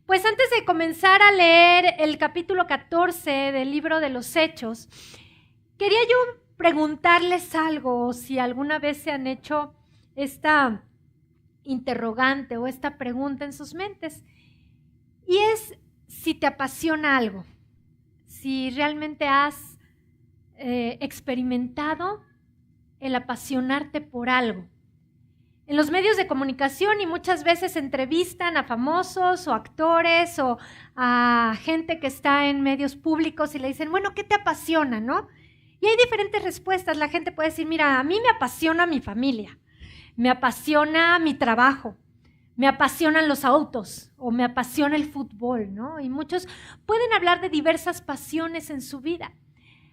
Pues antes de comenzar a leer el capítulo 14 del libro de los Hechos, quería yo preguntarles algo, si alguna vez se han hecho esta interrogante o esta pregunta en sus mentes, y es si te apasiona algo, si realmente has experimentado el apasionarte por algo. En los medios de comunicación y muchas veces entrevistan a famosos o actores o a gente que está en medios públicos y le dicen, bueno, ¿qué te apasiona, no? Y hay diferentes respuestas. La gente puede decir, mira, a mí me apasiona mi familia, me apasiona mi trabajo, me apasionan los autos o me apasiona el fútbol, ¿no? Y muchos pueden hablar de diversas pasiones en su vida.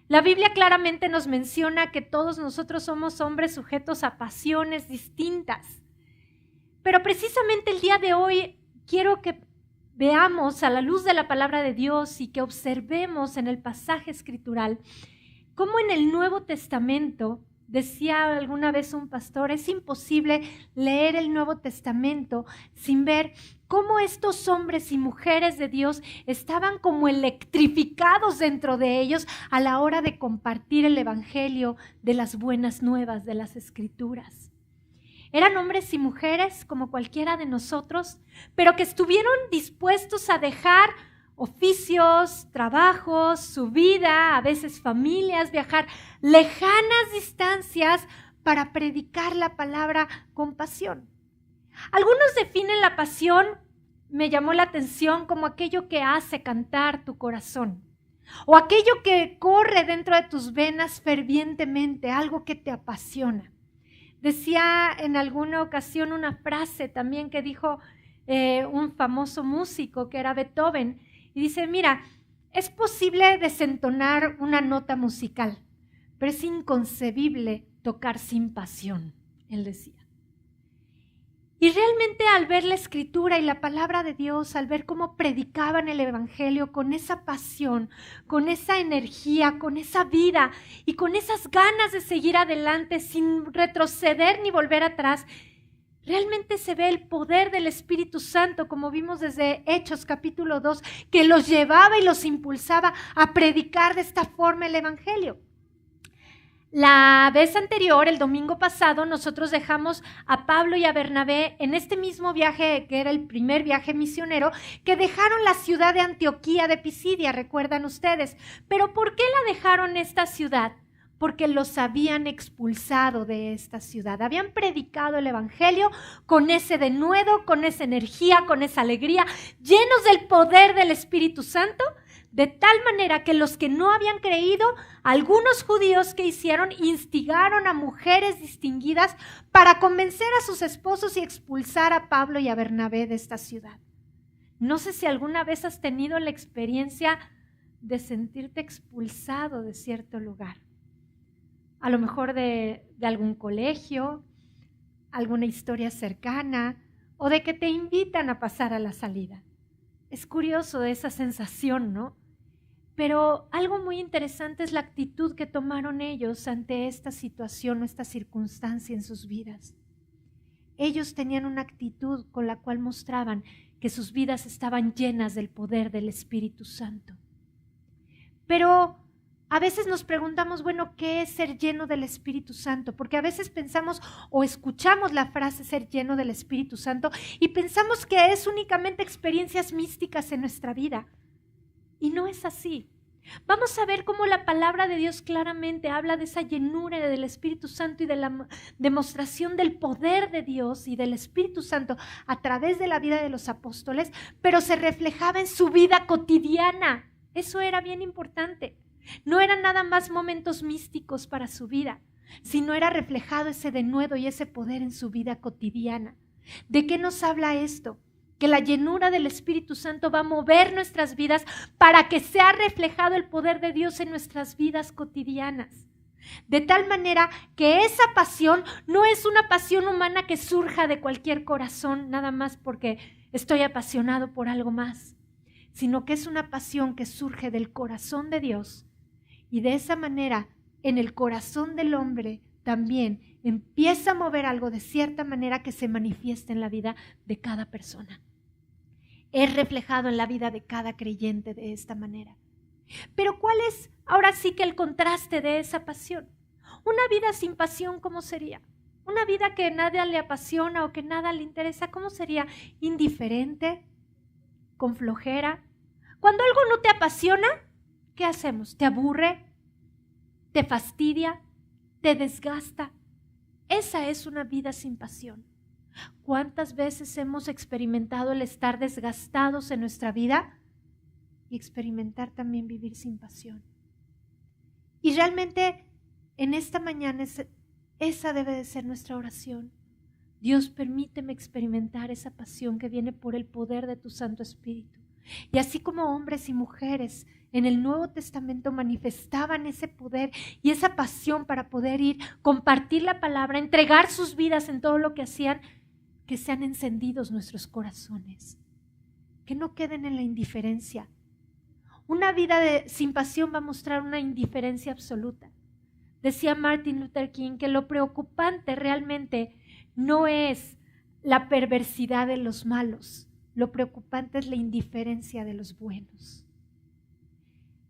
La Biblia claramente nos menciona que todos nosotros somos hombres sujetos a pasiones distintas. Pero precisamente el día de hoy quiero que veamos a la luz de la palabra de Dios y que observemos en el pasaje escritural cómo en el Nuevo Testamento, decía alguna vez un pastor, es imposible leer el Nuevo Testamento sin ver cómo estos hombres y mujeres de Dios estaban como electrificados dentro de ellos a la hora de compartir el evangelio de las buenas nuevas de las Escrituras. Eran hombres y mujeres como cualquiera de nosotros, pero que estuvieron dispuestos a dejar oficios, trabajos, su vida, a veces familias, viajar lejanas distancias para predicar la palabra con pasión. Algunos definen la pasión, me llamó la atención, como aquello que hace cantar tu corazón o aquello que corre dentro de tus venas fervientemente, algo que te apasiona. Decía en alguna ocasión una frase también que dijo un famoso músico que era Beethoven, y dice, mira, es posible desentonar una nota musical, pero es inconcebible tocar sin pasión, él decía. Y realmente al ver la Escritura y la palabra de Dios, al ver cómo predicaban el evangelio con esa pasión, con esa energía, con esa vida y con esas ganas de seguir adelante sin retroceder ni volver atrás, realmente se ve el poder del Espíritu Santo, como vimos desde Hechos capítulo 2, que los llevaba y los impulsaba a predicar de esta forma el evangelio. La vez anterior, el domingo pasado, nosotros dejamos a Pablo y a Bernabé en este mismo viaje, que era el primer viaje misionero, que dejaron la ciudad de Antioquía de Pisidia, recuerdan ustedes. Pero ¿por qué la dejaron esta ciudad? Porque los habían expulsado de esta ciudad. Habían predicado el evangelio con ese denuedo, con esa energía, con esa alegría, llenos del poder del Espíritu Santo, de tal manera que los que no habían creído, algunos judíos que hicieron, instigaron a mujeres distinguidas para convencer a sus esposos y expulsar a Pablo y a Bernabé de esta ciudad. No sé si alguna vez has tenido la experiencia de sentirte expulsado de cierto lugar. A lo mejor de algún colegio, alguna historia cercana, o de que te invitan a pasar a la salida. Es curioso esa sensación, ¿no? Pero algo muy interesante es la actitud que tomaron ellos ante esta situación o esta circunstancia en sus vidas. Ellos tenían una actitud con la cual mostraban que sus vidas estaban llenas del poder del Espíritu Santo. Pero a veces nos preguntamos, bueno, ¿qué es ser lleno del Espíritu Santo? Porque a veces pensamos o escuchamos la frase ser lleno del Espíritu Santo y pensamos que es únicamente experiencias místicas en nuestra vida. Y no es así. Vamos a ver cómo la palabra de Dios claramente habla de esa llenura del Espíritu Santo y de la demostración del poder de Dios y del Espíritu Santo a través de la vida de los apóstoles, pero se reflejaba en su vida cotidiana. Eso era bien importante. No eran nada más momentos místicos para su vida, sino era reflejado ese denuedo y ese poder en su vida cotidiana. ¿De qué nos habla esto? Que la llenura del Espíritu Santo va a mover nuestras vidas para que sea reflejado el poder de Dios en nuestras vidas cotidianas. De tal manera que esa pasión no es una pasión humana que surja de cualquier corazón, nada más porque estoy apasionado por algo más, sino que es una pasión que surge del corazón de Dios. Y de esa manera, en el corazón del hombre también empieza a mover algo de cierta manera que se manifiesta en la vida de cada persona. es reflejado en la vida de cada creyente de esta manera. Pero ¿cuál es ahora sí que el contraste de esa pasión? Una vida sin pasión, ¿cómo sería? Una vida que nada le apasiona o que nada le interesa, ¿cómo sería? Indiferente, con flojera. Cuando algo no te apasiona, ¿qué hacemos? ¿Te aburre? ¿Te fastidia? ¿Te desgasta? Esa es una vida sin pasión. ¿Cuántas veces hemos experimentado el estar desgastados en nuestra vida y experimentar también vivir sin pasión? Y realmente en esta mañana esa debe de ser nuestra oración. Dios, permíteme experimentar esa pasión que viene por el poder de tu Santo Espíritu. Y así como hombres y mujeres en el Nuevo Testamento manifestaban ese poder y esa pasión para poder ir, compartir la palabra, entregar sus vidas en todo lo que hacían, que sean encendidos nuestros corazones, que no queden en la indiferencia. Una vida sin pasión va a mostrar una indiferencia absoluta. Decía Martin Luther King que lo preocupante realmente no es la perversidad de los malos, lo preocupante es la indiferencia de los buenos.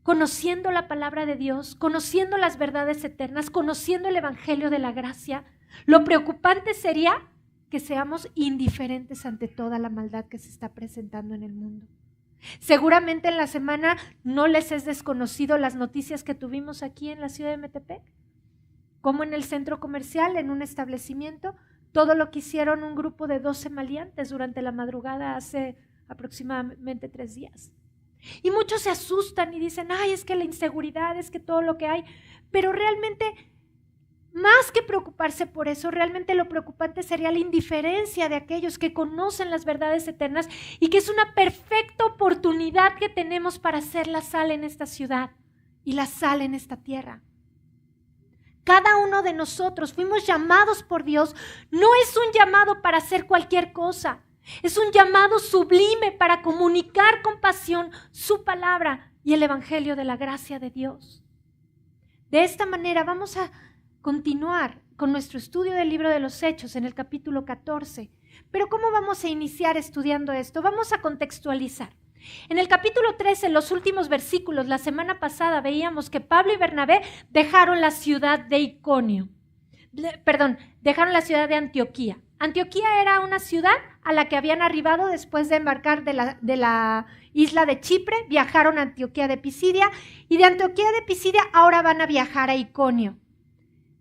Conociendo la palabra de Dios, conociendo las verdades eternas, conociendo el evangelio de la gracia, lo preocupante sería que seamos indiferentes ante toda la maldad que se está presentando en el mundo. Seguramente en la semana no les es desconocido las noticias que tuvimos aquí en la ciudad de Metepec, como en el centro comercial, en un establecimiento, todo lo que hicieron un grupo de 12 maleantes durante la madrugada hace aproximadamente 3 días. Y muchos se asustan y dicen, ay, es que la inseguridad, es que todo lo que hay, pero realmente, más que preocuparse por eso, realmente lo preocupante sería la indiferencia de aquellos que conocen las verdades eternas y que es una perfecta oportunidad que tenemos para ser la sal en esta ciudad y la sal en esta tierra. Cada uno de nosotros fuimos llamados por Dios, no es un llamado para hacer cualquier cosa, es un llamado sublime para comunicar con pasión su palabra y el evangelio de la gracia de Dios. De esta manera vamos a continuar con nuestro estudio del libro de los Hechos en el capítulo 14. Pero ¿cómo vamos a iniciar estudiando esto? Vamos a contextualizar. En el capítulo 13, en los últimos versículos, la semana pasada veíamos que Pablo y Bernabé dejaron la ciudad de dejaron la ciudad de Antioquía. Antioquía era una ciudad a la que habían arribado después de embarcar de la isla de Chipre, viajaron a Antioquía de Pisidia y de Antioquía de Pisidia ahora van a viajar a Iconio.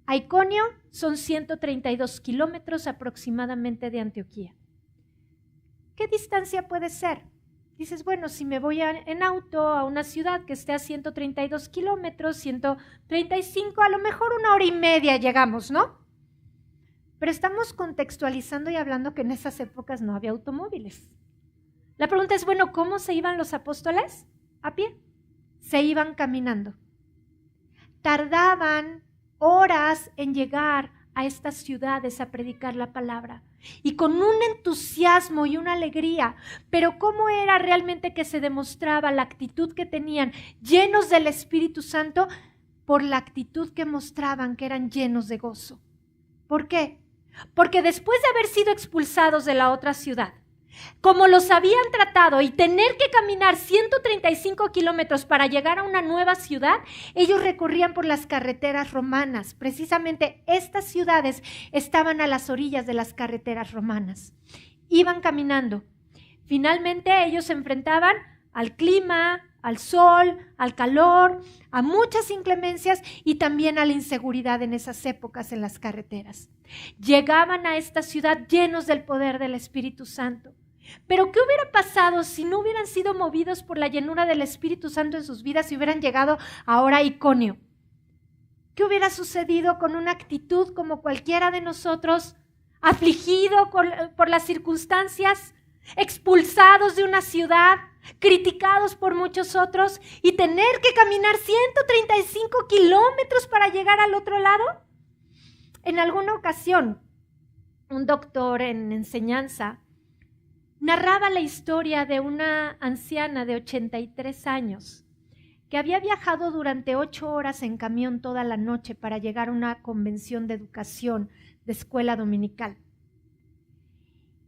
A Iconio son 132 kilómetros aproximadamente de Antioquía. ¿Qué distancia puede ser? Dices, bueno, si me voy en auto a una ciudad que esté a 132 kilómetros, 135, a lo mejor 1 hora y media llegamos, ¿no? Pero estamos contextualizando y hablando que en esas épocas no había automóviles. La pregunta es, bueno, ¿cómo se iban los apóstoles? A pie. Se iban caminando. Tardaban horas en llegar a estas ciudades a predicar la palabra y con un entusiasmo y una alegría, pero ¿cómo era realmente que se demostraba la actitud que tenían, llenos del Espíritu Santo? Por la actitud que mostraban que eran llenos de gozo. ¿Por qué? Porque después de haber sido expulsados de la otra ciudad, como los habían tratado y tener que caminar 135 kilómetros para llegar a una nueva ciudad, ellos recorrían por las carreteras romanas. Precisamente estas ciudades estaban a las orillas de las carreteras romanas. Iban caminando. Finalmente ellos se enfrentaban al clima, al sol, al calor, a muchas inclemencias y también a la inseguridad en esas épocas en las carreteras. Llegaban a esta ciudad llenos del poder del Espíritu Santo. Pero ¿qué hubiera pasado si no hubieran sido movidos por la llenura del Espíritu Santo en sus vidas y hubieran llegado ahora a Iconio? ¿Qué hubiera sucedido con una actitud como cualquiera de nosotros, afligido por las circunstancias, expulsados de una ciudad, criticados por muchos otros y tener que caminar 135 kilómetros para llegar al otro lado? En alguna ocasión, un doctor en enseñanza narraba la historia de una anciana de 83 años que había viajado durante 8 horas en camión toda la noche para llegar a una convención de educación de escuela dominical.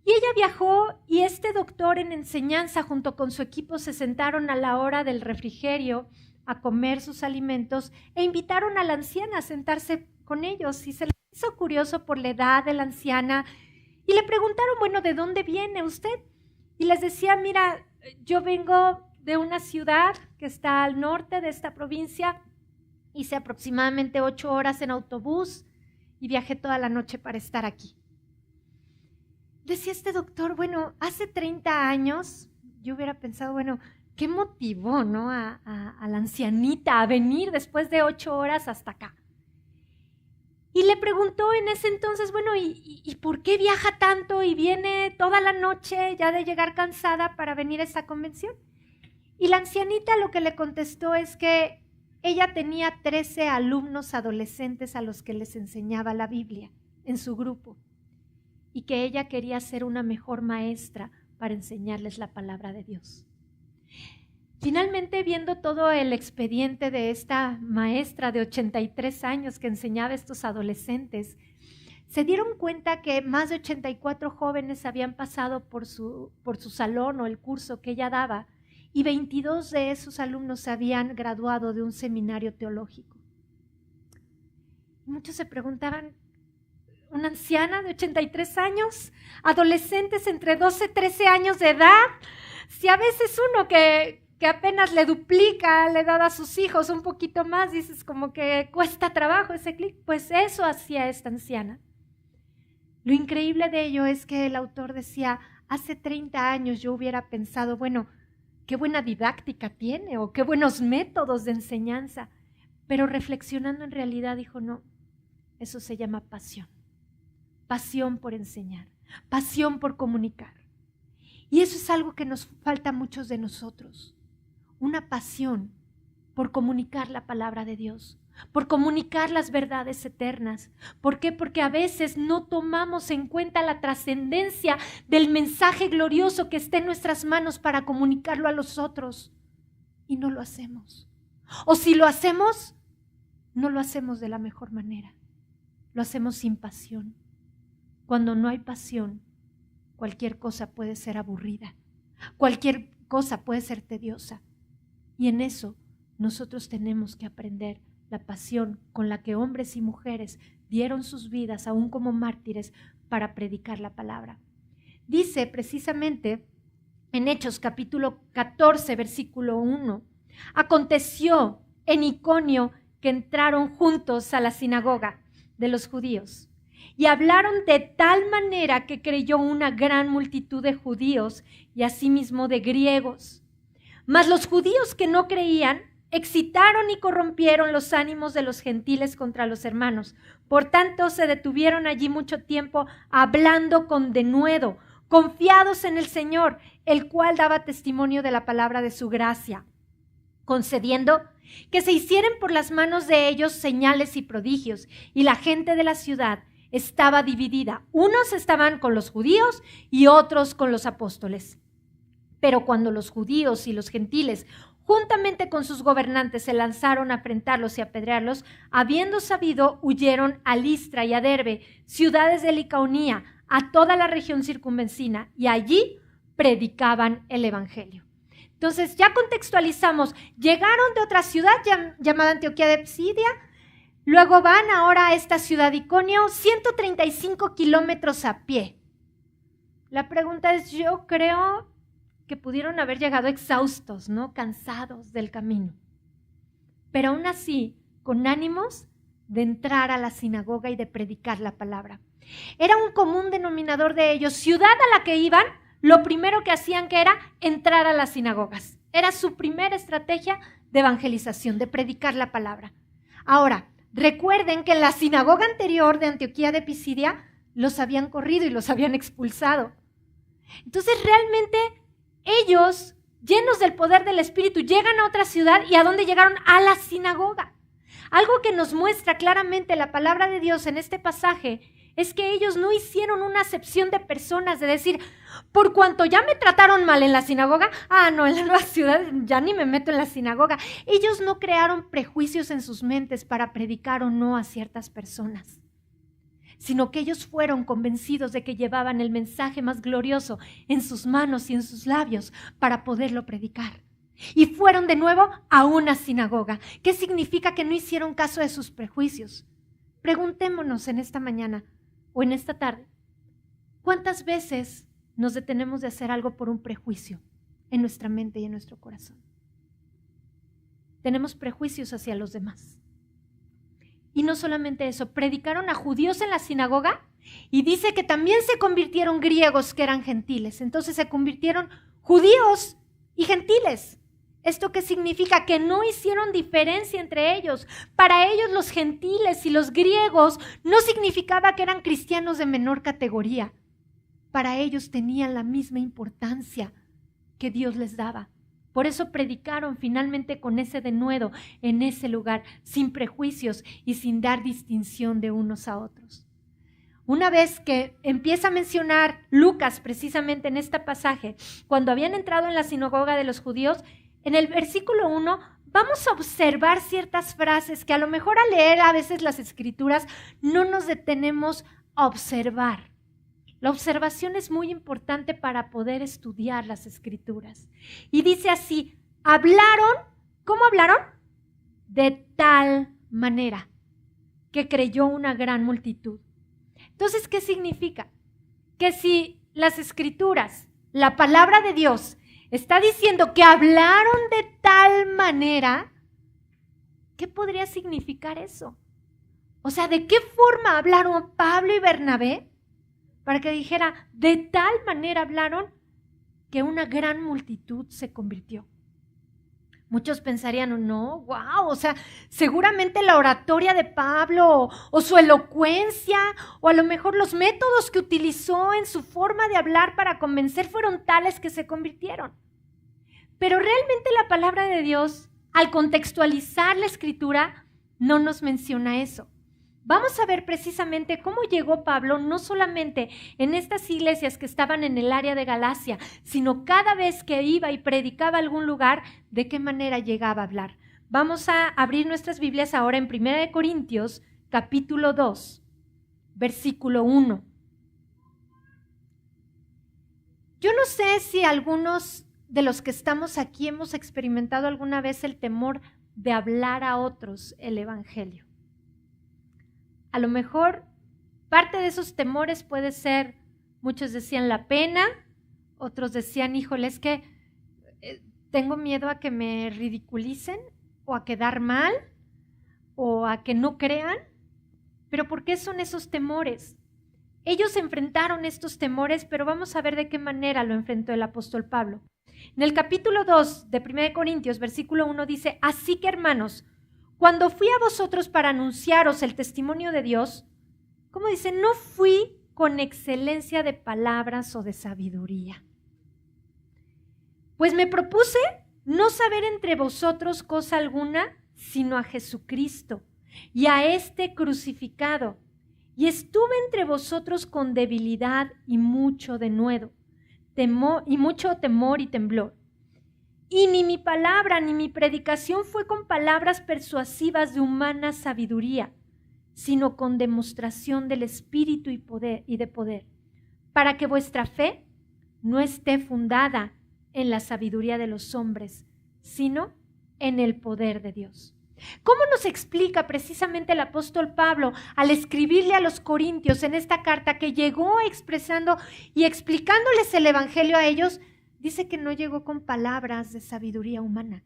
Y ella viajó y este doctor en enseñanza junto con su equipo se sentaron a la hora del refrigerio a comer sus alimentos e invitaron a la anciana a sentarse con ellos. Y se les hizo curioso por la edad de la anciana y le preguntaron, bueno, ¿de dónde viene usted? Y les decía, mira, yo vengo de una ciudad que está al norte de esta provincia, hice aproximadamente 8 horas en autobús y viajé toda la noche para estar aquí. Decía este doctor, bueno, hace 30 años yo hubiera pensado, bueno, ¿qué motivó, no, a la ancianita a venir después de 8 horas hasta acá? Y le preguntó en ese entonces, bueno, ¿y por qué viaja tanto y viene toda la noche ya de llegar cansada para venir a esta convención? Y la ancianita lo que le contestó es que ella tenía 13 alumnos adolescentes a los que les enseñaba la Biblia en su grupo y que ella quería ser una mejor maestra para enseñarles la palabra de Dios. Finalmente, viendo todo el expediente de esta maestra de 83 años que enseñaba a estos adolescentes, se dieron cuenta que más de 84 jóvenes habían pasado por su salón o el curso que ella daba y 22 de esos alumnos se habían graduado de un seminario teológico. Muchos se preguntaban, ¿una anciana de 83 años? ¿Adolescentes entre 12 y 13 años de edad? Si a veces uno que apenas le duplica la edad a sus hijos un poquito más, dices como que cuesta trabajo ese clic, pues eso hacía esta anciana. Lo increíble de ello es que el autor decía, hace 30 años yo hubiera pensado, bueno, qué buena didáctica tiene o qué buenos métodos de enseñanza, pero reflexionando en realidad dijo, no, eso se llama pasión. Pasión por enseñar, pasión por comunicar. Y eso es algo que nos falta a muchos de nosotros. Una pasión por comunicar la palabra de Dios, por comunicar las verdades eternas. ¿Por qué? Porque a veces no tomamos en cuenta la trascendencia del mensaje glorioso que está en nuestras manos para comunicarlo a los otros. Y no lo hacemos. O si lo hacemos, no lo hacemos de la mejor manera. Lo hacemos sin pasión. Cuando no hay pasión, cualquier cosa puede ser aburrida, cualquier cosa puede ser tediosa. Y en eso nosotros tenemos que aprender la pasión con la que hombres y mujeres dieron sus vidas, aún como mártires, para predicar la palabra. Dice precisamente en Hechos capítulo 14, versículo 1, aconteció en Iconio que entraron juntos a la sinagoga de los judíos. Y hablaron de tal manera que creyó una gran multitud de judíos y asimismo de griegos. Mas los judíos que no creían excitaron y corrompieron los ánimos de los gentiles contra los hermanos. Por tanto, se detuvieron allí mucho tiempo hablando con denuedo, confiados en el Señor, el cual daba testimonio de la palabra de su gracia, concediendo que se hicieran por las manos de ellos señales y prodigios, y la gente de la ciudad estaba dividida. Unos estaban con los judíos y otros con los apóstoles. Pero cuando los judíos y los gentiles, juntamente con sus gobernantes, se lanzaron a afrentarlos y apedrearlos, habiendo sabido, huyeron a Listra y a Derbe, ciudades de Licaonía, a toda la región circunvecina, y allí predicaban el evangelio. Entonces ya contextualizamos, llegaron de otra ciudad llamada Antioquía de Pisidia. Luego van ahora a esta ciudad Iconio, 135 kilómetros a pie. La pregunta es, yo creo que pudieron haber llegado exhaustos, ¿no? Cansados del camino. Pero aún así, con ánimos de entrar a la sinagoga y de predicar la palabra. Era un común denominador de ellos. Ciudad a la que iban, lo primero que hacían que era entrar a las sinagogas. Era su primera estrategia de evangelización, de predicar la palabra. Ahora, recuerden que en la sinagoga anterior de Antioquía de Pisidia los habían corrido y los habían expulsado. Entonces realmente ellos, llenos del poder del Espíritu, llegan a otra ciudad. ¿Y a dónde llegaron? A la sinagoga. Algo que nos muestra claramente la palabra de Dios en este pasaje es que ellos no hicieron una acepción de personas, de decir, por cuanto ya me trataron mal en la sinagoga, no, en la nueva ciudad ya ni me meto en la sinagoga. Ellos no crearon prejuicios en sus mentes para predicar o no a ciertas personas. sino que ellos fueron convencidos de que llevaban el mensaje más glorioso en sus manos y en sus labios para poderlo predicar. Y fueron de nuevo a una sinagoga. ¿Qué significa que no hicieron caso de sus prejuicios? Preguntémonos en esta mañana o en esta tarde, ¿cuántas veces nos detenemos de hacer algo por un prejuicio en nuestra mente y en nuestro corazón? Tenemos prejuicios hacia los demás. Y no solamente eso, predicaron a judíos en la sinagoga y dice que también se convirtieron griegos que eran gentiles. Entonces se convirtieron judíos y gentiles. ¿Esto qué significa? Que no hicieron diferencia entre ellos. Para ellos los gentiles y los griegos no significaba que eran cristianos de menor categoría. Para ellos tenían la misma importancia que Dios les daba. Por eso predicaron finalmente con ese denuedo en ese lugar, sin prejuicios y sin dar distinción de unos a otros. Una vez que empieza a mencionar Lucas precisamente en este pasaje, cuando habían entrado en la sinagoga de los judíos, en el versículo 1 vamos a observar ciertas frases que a lo mejor al leer a veces las escrituras no nos detenemos a observar. La observación es muy importante para poder estudiar las escrituras. Y dice así, hablaron, ¿cómo hablaron? De tal manera que creyó una gran multitud. Entonces, ¿qué significa? Que si las escrituras, la palabra de Dios, está diciendo que hablaron de tal manera, ¿qué podría significar eso? O sea, ¿de qué forma hablaron Pablo y Bernabé? Para que dijera, de tal manera hablaron que una gran multitud se convirtió. Muchos pensarían, no, wow, o sea, seguramente la oratoria de Pablo o su elocuencia o a lo mejor los métodos que utilizó en su forma de hablar para convencer fueron tales que se convirtieron. Pero realmente la palabra de Dios, al contextualizar la escritura, no nos menciona eso. Vamos a ver precisamente cómo llegó Pablo no solamente en estas iglesias que estaban en el área de Galacia, sino cada vez que iba y predicaba a algún lugar, de qué manera llegaba a hablar. Vamos a abrir nuestras Biblias ahora en 1 Corintios, capítulo 2, versículo 1. Yo no sé si algunos de los que estamos aquí hemos experimentado alguna vez el temor de hablar a otros el evangelio. A lo mejor parte de esos temores puede ser, muchos decían la pena, otros decían, híjole, es que tengo miedo a que me ridiculicen o a quedar mal o a que no crean. Pero ¿por qué son esos temores? Ellos enfrentaron estos temores, pero vamos a ver de qué manera lo enfrentó el apóstol Pablo. En el capítulo 2 de 1 Corintios, versículo 1 dice, así que hermanos, cuando fui a vosotros para anunciaros el testimonio de Dios, ¿cómo dice? No fui con excelencia de palabras o de sabiduría. Pues me propuse no saber entre vosotros cosa alguna, sino a Jesucristo y a este crucificado. Y estuve entre vosotros con debilidad y mucho denuedo, mucho temor y temblor. Y ni mi palabra ni mi predicación fue con palabras persuasivas de humana sabiduría, sino con demostración del Espíritu y de poder, para que vuestra fe no esté fundada en la sabiduría de los hombres, sino en el poder de Dios. ¿Cómo nos explica precisamente el apóstol Pablo al escribirle a los corintios en esta carta que llegó expresando y explicándoles el evangelio a ellos? Dice que no llegó con palabras de sabiduría humana.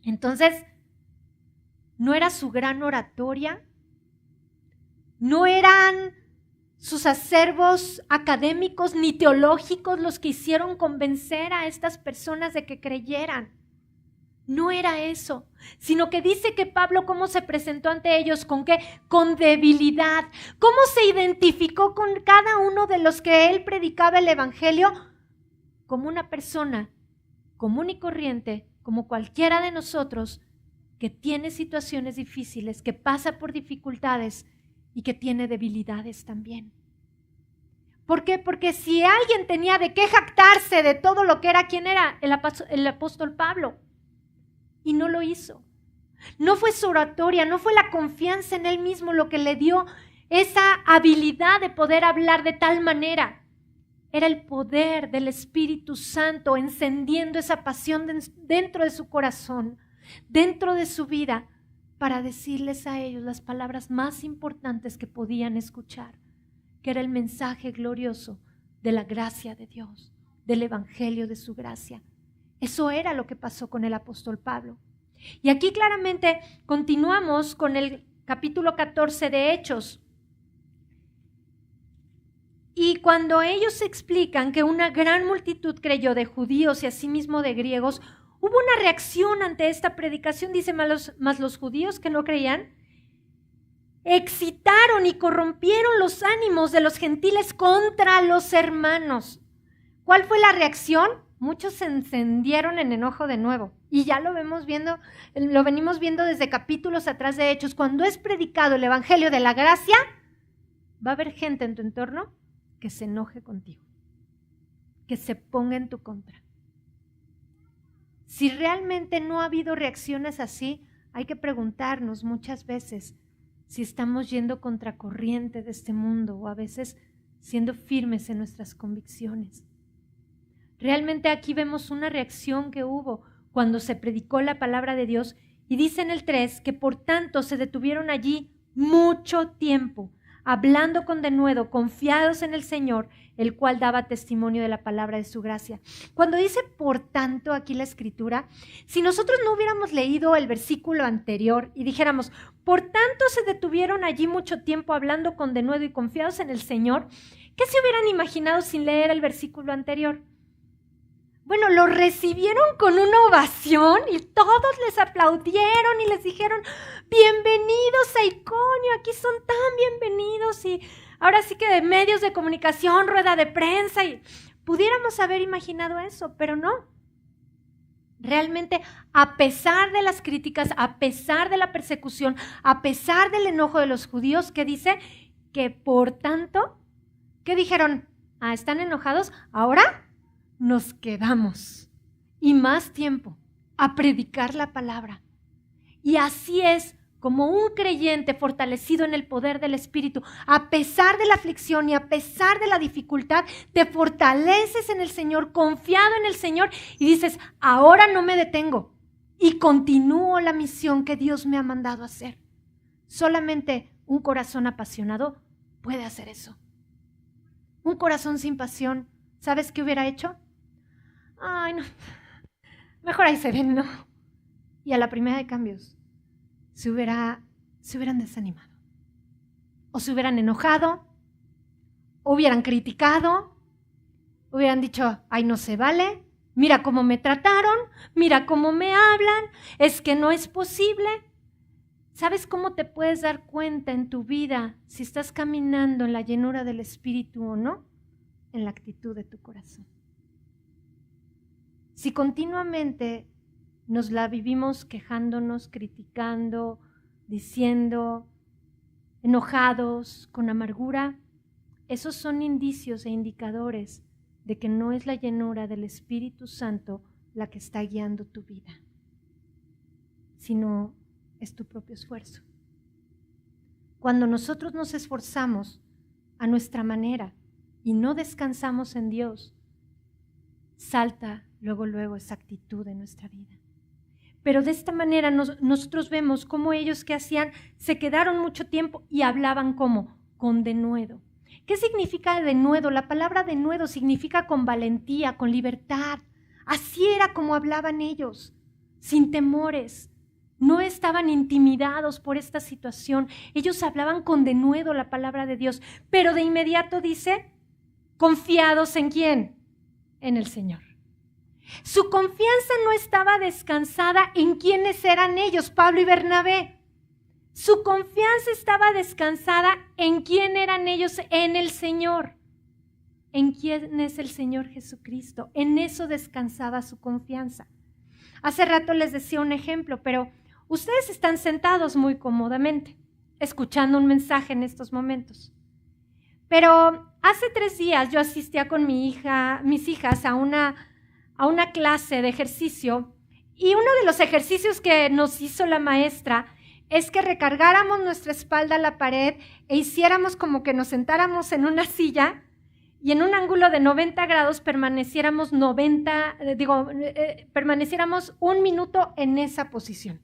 Entonces, ¿no era su gran oratoria? ¿No eran sus acervos académicos ni teológicos los que hicieron convencer a estas personas de que creyeran? No era eso, sino que dice que Pablo cómo se presentó ante ellos, ¿con qué? Con debilidad. ¿Cómo se identificó con cada uno de los que él predicaba el evangelio? Como una persona común y corriente, como cualquiera de nosotros, que tiene situaciones difíciles, que pasa por dificultades y que tiene debilidades también. ¿Por qué? Porque si alguien tenía de qué jactarse de todo lo que era, ¿quién era? El apóstol Pablo. Y no lo hizo. No fue su oratoria, no fue la confianza en él mismo lo que le dio esa habilidad de poder hablar de tal manera. Era el poder del Espíritu Santo encendiendo esa pasión dentro de su corazón, dentro de su vida, para decirles a ellos las palabras más importantes que podían escuchar, que era el mensaje glorioso de la gracia de Dios, del evangelio de su gracia. Eso era lo que pasó con el apóstol Pablo. Y aquí claramente continuamos con el capítulo 14 de Hechos. Y cuando ellos explican que una gran multitud creyó, de judíos y asimismo de griegos, hubo una reacción ante esta predicación, dice, más los judíos que no creían, excitaron y corrompieron los ánimos de los gentiles contra los hermanos. ¿Cuál fue la reacción? Muchos se encendieron en enojo de nuevo. Y ya lo venimos viendo desde capítulos atrás de Hechos. Cuando es predicado el evangelio de la gracia, va a haber gente en tu entorno que se enoje contigo, que se ponga en tu contra. Si realmente no ha habido reacciones así, hay que preguntarnos muchas veces si estamos yendo contracorriente de este mundo o a veces siendo firmes en nuestras convicciones. Realmente aquí vemos una reacción que hubo cuando se predicó la palabra de Dios y dice en el 3 que por tanto se detuvieron allí mucho tiempo, hablando con denuedo, confiados en el Señor, el cual daba testimonio de la palabra de su gracia. Cuando dice por tanto aquí la escritura, si nosotros no hubiéramos leído el versículo anterior y dijéramos, por tanto se detuvieron allí mucho tiempo hablando con denuedo y confiados en el Señor, ¿qué se hubieran imaginado sin leer el versículo anterior? Bueno, lo recibieron con una ovación y todos les aplaudieron y les dijeron, bienvenidos a Iconio, aquí son tan bienvenidos. Y ahora sí que de medios de comunicación, rueda de prensa, y pudiéramos haber imaginado eso, pero no. Realmente, a pesar de las críticas, a pesar de la persecución, a pesar del enojo de los judíos, ¿qué dice? Que por tanto, ¿qué dijeron? ¿Están enojados? ¿Ahora? Nos quedamos y más tiempo a predicar la palabra. Y así es como un creyente fortalecido en el poder del Espíritu, a pesar de la aflicción y a pesar de la dificultad, te fortaleces en el Señor, confiado en el Señor y dices, ahora no me detengo y continúo la misión que Dios me ha mandado hacer. Solamente un corazón apasionado puede hacer eso. Un corazón sin pasión, ¿sabes qué hubiera hecho? Ay, no, mejor ahí se ven, ¿no? Y a la primera de cambios se hubieran desanimado, o se hubieran enojado, o hubieran criticado, hubieran dicho, ay, no se vale, mira cómo me trataron, mira cómo me hablan, es que no es posible. ¿Sabes cómo te puedes dar cuenta en tu vida si estás caminando en la llenura del Espíritu o no? En la actitud de tu corazón. Si continuamente nos la vivimos quejándonos, criticando, diciendo, enojados, con amargura, esos son indicios e indicadores de que no es la llenura del Espíritu Santo la que está guiando tu vida, sino es tu propio esfuerzo. Cuando nosotros nos esforzamos a nuestra manera y no descansamos en Dios, salta luego esa actitud en nuestra vida. Pero de esta manera nosotros vemos cómo ellos que hacían, se quedaron mucho tiempo y hablaban ¿cómo? Con denuedo. ¿Qué significa denuedo? La palabra denuedo significa con valentía, con libertad. Así era como hablaban ellos, sin temores. No estaban intimidados por esta situación. Ellos hablaban con denuedo la palabra de Dios, pero de inmediato dice, confiados ¿en quién? En el Señor. Su confianza no estaba descansada en quiénes eran ellos, Pablo y Bernabé. Su confianza estaba descansada en quién eran ellos, en el Señor. En quién es el Señor Jesucristo. En eso descansaba su confianza. Hace rato les decía un ejemplo, pero ustedes están sentados muy cómodamente, escuchando un mensaje en estos momentos. Pero hace 3 días yo asistía con mis hijas a una clase de ejercicio, y uno de los ejercicios que nos hizo la maestra es que recargáramos nuestra espalda a la pared e hiciéramos como que nos sentáramos en una silla y en un ángulo de 90 grados permaneciéramos 1 minuto en esa posición.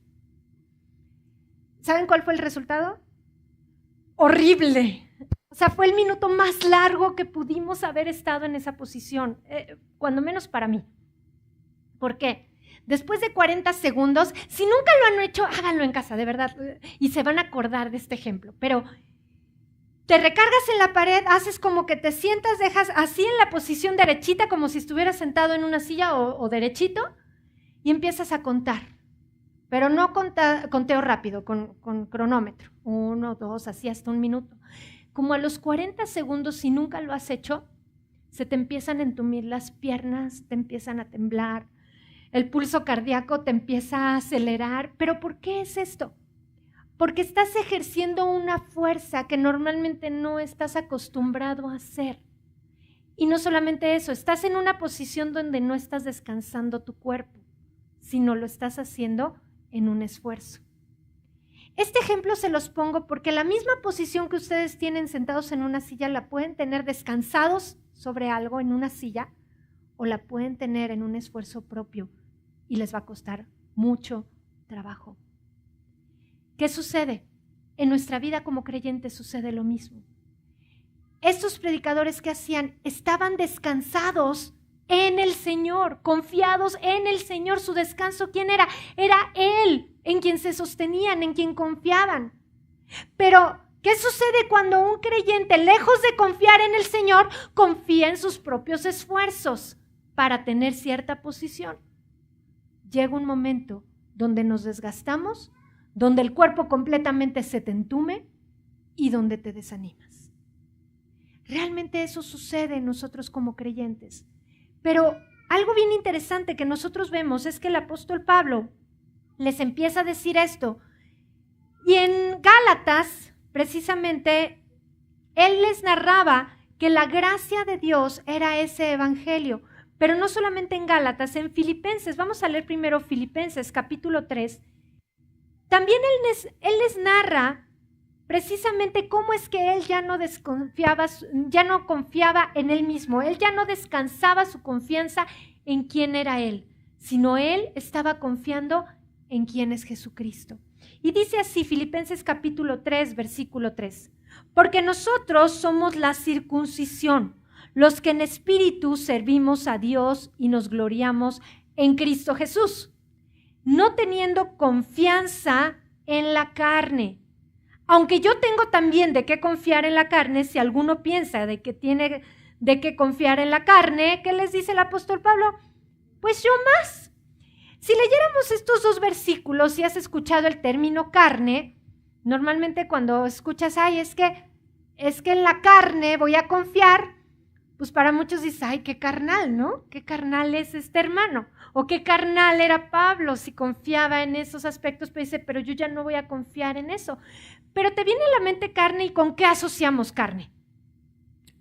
¿Saben cuál fue el resultado? Horrible. O sea, fue el minuto más largo que pudimos haber estado en esa posición, cuando menos para mí. ¿Por qué? Después de 40 segundos, si nunca lo han hecho, háganlo en casa, de verdad, y se van a acordar de este ejemplo. Pero te recargas en la pared, haces como que te sientas, dejas así en la posición derechita, como si estuvieras sentado en una silla o derechito, y empiezas a contar. Pero no conteo rápido, con cronómetro. 1, 2, así hasta 1 minuto. Como a los 40 segundos, si nunca lo has hecho, se te empiezan a entumir las piernas, te empiezan a temblar, el pulso cardíaco te empieza a acelerar. ¿Pero por qué es esto? Porque estás ejerciendo una fuerza que normalmente no estás acostumbrado a hacer. Y no solamente eso, estás en una posición donde no estás descansando tu cuerpo, sino lo estás haciendo en un esfuerzo. Este ejemplo se los pongo porque la misma posición que ustedes tienen sentados en una silla la pueden tener descansados sobre algo en una silla o la pueden tener en un esfuerzo propio y les va a costar mucho trabajo. ¿Qué sucede? En nuestra vida como creyentes sucede lo mismo. Estos predicadores que hacían estaban descansados en el Señor, confiados en el Señor. Su descanso, ¿quién era? Era Él, en quien se sostenían, en quien confiaban. Pero, ¿qué sucede cuando un creyente, lejos de confiar en el Señor, confía en sus propios esfuerzos para tener cierta posición? Llega un momento donde nos desgastamos, donde el cuerpo completamente se te entume y donde te desanimas. Realmente eso sucede en nosotros como creyentes. Pero algo bien interesante que nosotros vemos es que el apóstol Pablo les empieza a decir esto. Y en Gálatas, precisamente, él les narraba que la gracia de Dios era ese evangelio. Pero no solamente en Gálatas, en Filipenses. Vamos a leer primero Filipenses, capítulo 3. También él les narra precisamente cómo es que él ya no confiaba en él mismo. Él ya no descansaba su confianza en quién era él, sino él estaba confiando en quién es Jesucristo. Y dice así, Filipenses capítulo 3, versículo 3. Porque nosotros somos la circuncisión, los que en espíritu servimos a Dios y nos gloriamos en Cristo Jesús, no teniendo confianza en la carne. Aunque yo tengo también de qué confiar en la carne, si alguno piensa de que tiene de qué confiar en la carne, ¿qué les dice el apóstol Pablo? Pues yo más. Si leyéramos estos 2 versículos y has escuchado el término carne, normalmente cuando escuchas, es que en la carne voy a confiar, pues para muchos dices, qué carnal, ¿no? ¿Qué carnal es este hermano? O qué carnal era Pablo si confiaba en esos aspectos, pero dice, pero yo ya no voy a confiar en eso. Pero te viene a la mente carne, ¿y con qué asociamos carne?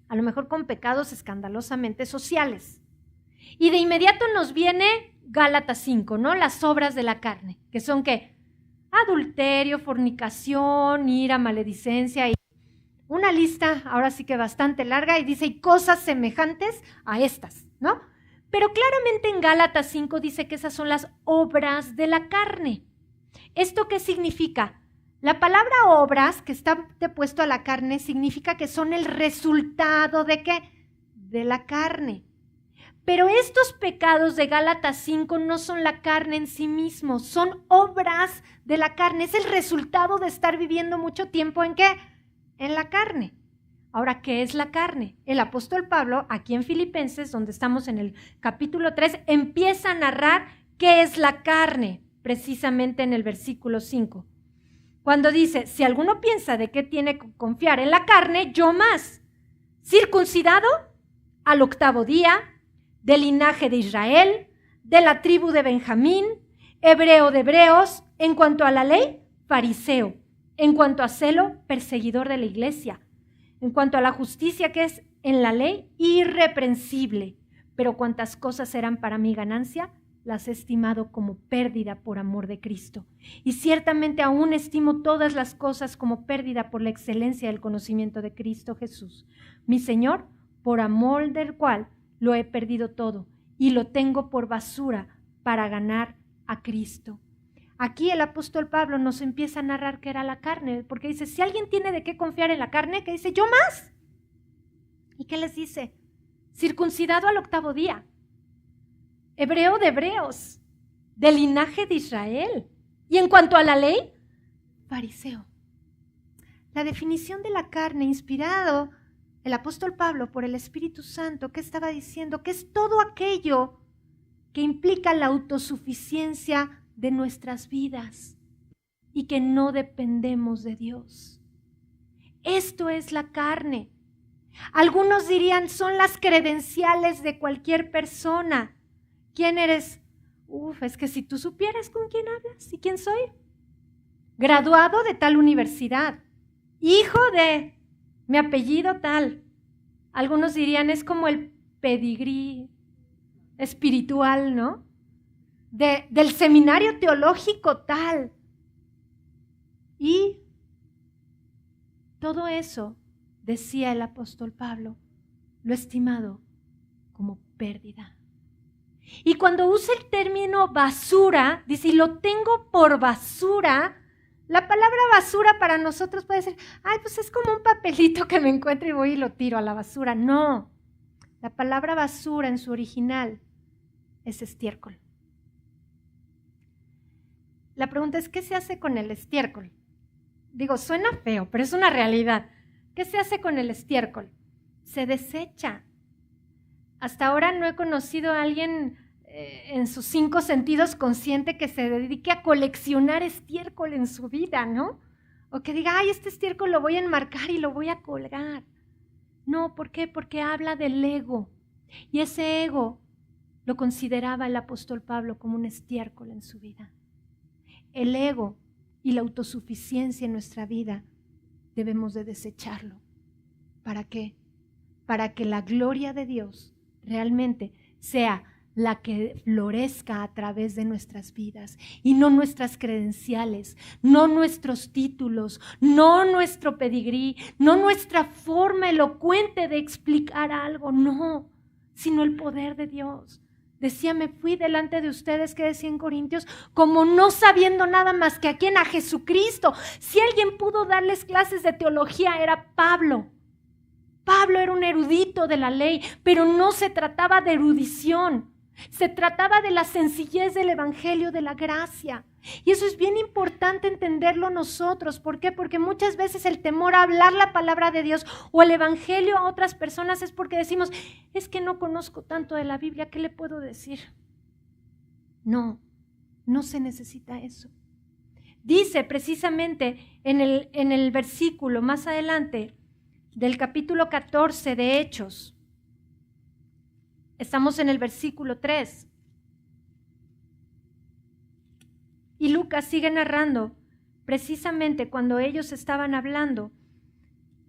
A lo mejor con pecados escandalosamente sociales. Y de inmediato nos viene Gálatas 5, ¿no? Las obras de la carne, que son ¿qué? Adulterio, fornicación, ira, maledicencia y una lista ahora sí que bastante larga y dice y cosas semejantes a estas, ¿no? Pero claramente en Gálatas 5 dice que esas son las obras de la carne. ¿Esto qué significa? La palabra obras, que está depuesto a la carne, significa que son el resultado ¿de qué? De la carne. Pero estos pecados de Gálatas 5 no son la carne en sí mismos, son obras de la carne. Es el resultado de estar viviendo mucho tiempo ¿en qué? En la carne. Ahora, ¿qué es la carne? El apóstol Pablo, aquí en Filipenses, donde estamos en el capítulo 3, empieza a narrar qué es la carne, precisamente en el versículo 5. Cuando dice, si alguno piensa de qué tiene que confiar en la carne, yo más. Circuncidado al 8º día, del linaje de Israel, de la tribu de Benjamín, hebreo de hebreos, en cuanto a la ley, fariseo, en cuanto a celo, perseguidor de la iglesia, en cuanto a la justicia que es en la ley, irreprensible. Pero cuantas cosas eran para mi ganancia, las he estimado como pérdida por amor de Cristo. Y ciertamente aún estimo todas las cosas como pérdida por la excelencia del conocimiento de Cristo Jesús, mi Señor, por amor del cual lo he perdido todo y lo tengo por basura para ganar a Cristo. Aquí el apóstol Pablo nos empieza a narrar que era la carne, porque dice, si alguien tiene de qué confiar en la carne, que dice, yo más. ¿Y qué les dice? Circuncidado al 8º día, hebreo de hebreos, del linaje de Israel. Y en cuanto a la ley, fariseo. La definición de la carne, inspirado el apóstol Pablo por el Espíritu Santo, ¿qué estaba diciendo? Que es todo aquello que implica la autosuficiencia de nuestras vidas y que no dependemos de Dios. Esto es la carne. Algunos dirían, son las credenciales de cualquier persona. ¿Quién eres? Es que si tú supieras con quién hablas y quién soy. Graduado de tal universidad, hijo de mi apellido tal. Algunos dirían, es como el pedigrí espiritual, ¿no? Del seminario teológico tal. Y todo eso, decía el apóstol Pablo, lo he estimado como pérdida. Y cuando usa el término basura, dice, y lo tengo por basura, la palabra basura para nosotros puede ser, pues es como un papelito que me encuentro y voy y lo tiro a la basura. No, la palabra basura en su original es estiércol. La pregunta es, ¿qué se hace con el estiércol? Digo, suena feo, pero es una realidad. ¿Qué se hace con el estiércol? Se desecha. Hasta ahora no he conocido a alguien en sus 5 sentidos consciente que se dedique a coleccionar estiércol en su vida, ¿no? O que diga, este estiércol lo voy a enmarcar y lo voy a colgar. No, ¿por qué? Porque habla del ego. Y ese ego lo consideraba el apóstol Pablo como un estiércol en su vida. El ego y la autosuficiencia en nuestra vida debemos de desecharlo. ¿Para qué? Para que la gloria de Dios realmente sea la que florezca a través de nuestras vidas y no nuestras credenciales, no nuestros títulos, no nuestro pedigrí, no nuestra forma elocuente de explicar algo, no, sino el poder de Dios. Decía, me fui delante de ustedes, que decía en Corintios, como no sabiendo nada más que a quién, a Jesucristo. Si alguien pudo darles clases de teología era Pablo. Pablo era un erudito de la ley, pero no se trataba de erudición. Se trataba de la sencillez del evangelio de la gracia. Y eso es bien importante entenderlo nosotros. ¿Por qué? Porque muchas veces el temor a hablar la palabra de Dios o el evangelio a otras personas es porque decimos, es que no conozco tanto de la Biblia, ¿qué le puedo decir? No, no se necesita eso. Dice precisamente en el versículo más adelante del capítulo 14 de Hechos, estamos en el versículo 3. Y Lucas sigue narrando precisamente cuando ellos estaban hablando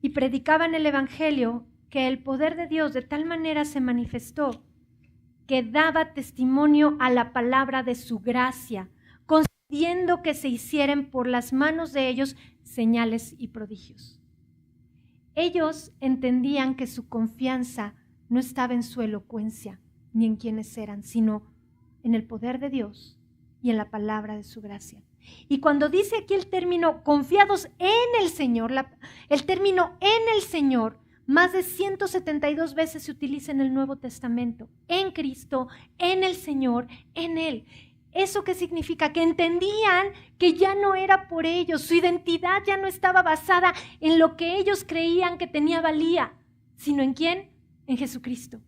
y predicaban el evangelio, que el poder de Dios de tal manera se manifestó que daba testimonio a la palabra de su gracia, concediendo que se hicieran por las manos de ellos señales y prodigios. Ellos entendían que su confianza no estaba en su elocuencia ni en quienes eran, sino en el poder de Dios y en la palabra de su gracia. Y cuando dice aquí el término confiados en el Señor, el término en el Señor, más de 172 veces se utiliza en el Nuevo Testamento. En Cristo, en el Señor, en Él. ¿Eso qué significa? Que entendían que ya no era por ellos, su identidad ya no estaba basada en lo que ellos creían que tenía valía, sino ¿en quién? En Jesucristo,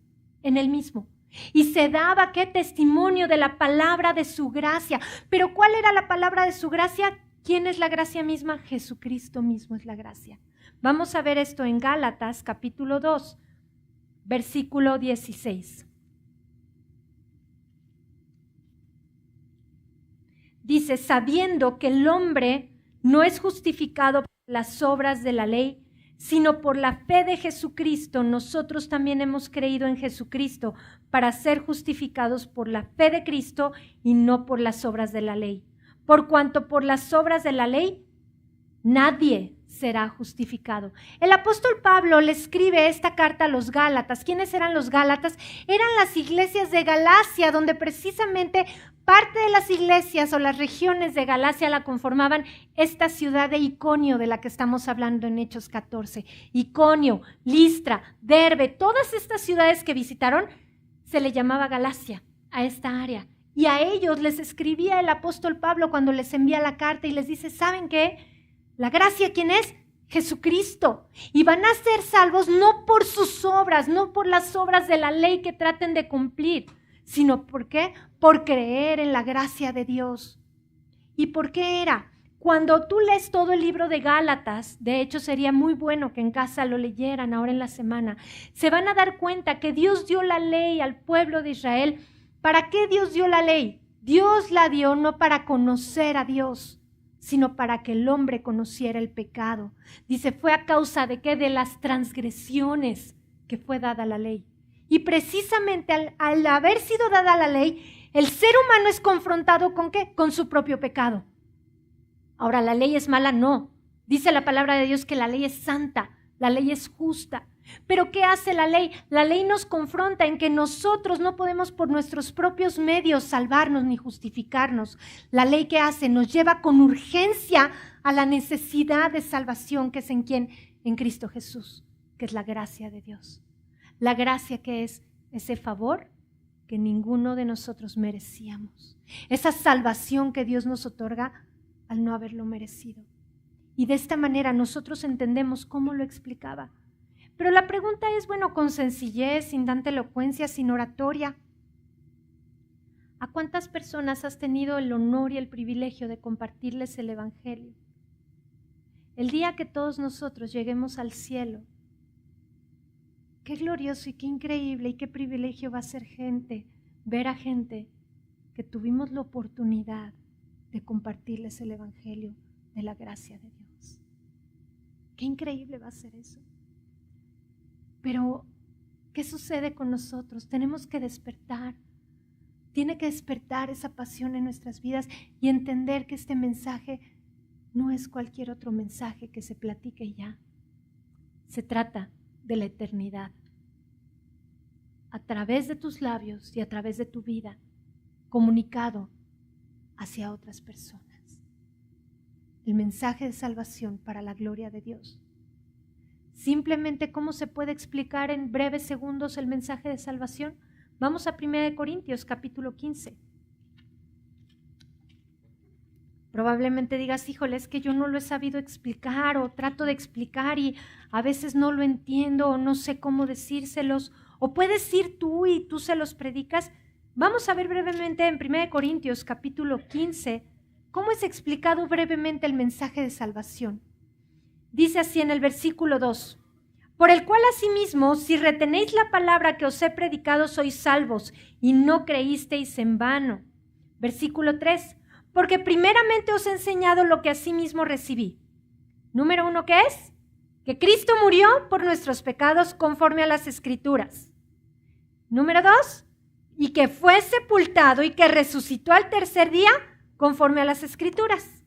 en Él mismo. Y se daba qué testimonio de la palabra de su gracia. Pero ¿cuál era la palabra de su gracia? ¿Quién es la gracia misma? Jesucristo mismo es la gracia. Vamos a ver esto en Gálatas capítulo 2, versículo 16. Dice, sabiendo que el hombre no es justificado por las obras de la ley, sino por la fe de Jesucristo, nosotros también hemos creído en Jesucristo para ser justificados por la fe de Cristo y no por las obras de la ley. Por cuanto por las obras de la ley nadie será justificado. El apóstol Pablo le escribe esta carta a los Gálatas. ¿Quiénes eran los Gálatas? Eran las iglesias de Galacia, donde precisamente parte de las iglesias o las regiones de Galacia la conformaban esta ciudad de Iconio de la que estamos hablando en Hechos 14. Iconio, Listra, Derbe, todas estas ciudades que visitaron se le llamaba Galacia a esta área. Y a ellos les escribía el apóstol Pablo cuando les envía la carta y les dice, ¿saben qué? La gracia, ¿quién es? Jesucristo. Y van a ser salvos no por sus obras, no por las obras de la ley que traten de cumplir, sino ¿por qué? Por creer en la gracia de Dios. ¿Y por qué era? Cuando tú lees todo el libro de Gálatas, de hecho sería muy bueno que en casa lo leyeran ahora en la semana, se van a dar cuenta que Dios dio la ley al pueblo de Israel. ¿Para qué Dios dio la ley? Dios la dio no para conocer a Dios, sino para que el hombre conociera el pecado. Dice, fue a causa de qué? De las transgresiones que fue dada la ley. Y precisamente al haber sido dada la ley, el ser humano es confrontado ¿con qué? Con su propio pecado. Ahora, ¿la ley es mala? No. Dice la palabra de Dios que la ley es santa, la ley es justa. Pero ¿qué hace la ley? La ley nos confronta en que nosotros no podemos por nuestros propios medios salvarnos ni justificarnos. La ley ¿qué hace? Nos lleva con urgencia a la necesidad de salvación que es ¿en quién? En Cristo Jesús, que es la gracia de Dios. La gracia que es ese favor que ninguno de nosotros merecíamos. Esa salvación que Dios nos otorga al no haberlo merecido. Y de esta manera nosotros entendemos cómo lo explicaba. Pero la pregunta es, bueno, con sencillez, sin tanta elocuencia, sin oratoria, ¿a cuántas personas has tenido el honor y el privilegio de compartirles el Evangelio? El día que todos nosotros lleguemos al cielo, qué glorioso y qué increíble y qué privilegio va a ser ver a gente que tuvimos la oportunidad de compartirles el Evangelio de la gracia de Dios. Qué increíble va a ser eso. Pero, ¿qué sucede con nosotros? Tenemos que despertar. Tiene que despertar esa pasión en nuestras vidas y entender que este mensaje no es cualquier otro mensaje que se platique y ya. Se trata de la eternidad. A través de tus labios y a través de tu vida, comunicado hacia otras personas. El mensaje de salvación para la gloria de Dios. Simplemente, ¿cómo se puede explicar en breves segundos el mensaje de salvación? Vamos a 1 Corintios capítulo 15. Probablemente digas, híjole, es que yo no lo he sabido explicar o trato de explicar y a veces no lo entiendo o no sé cómo decírselos. O puedes ir tú y tú se los predicas. Vamos a ver brevemente en 1 Corintios capítulo 15 cómo es explicado brevemente el mensaje de salvación. Dice así en el versículo 2, por el cual asimismo, si retenéis la palabra que os he predicado, sois salvos, y no creísteis en vano. Versículo 3, porque primeramente os he enseñado lo que asimismo recibí. Número 1, ¿qué es? Que Cristo murió por nuestros pecados conforme a las Escrituras. Número 2, y que fue sepultado y que resucitó al tercer día conforme a las Escrituras,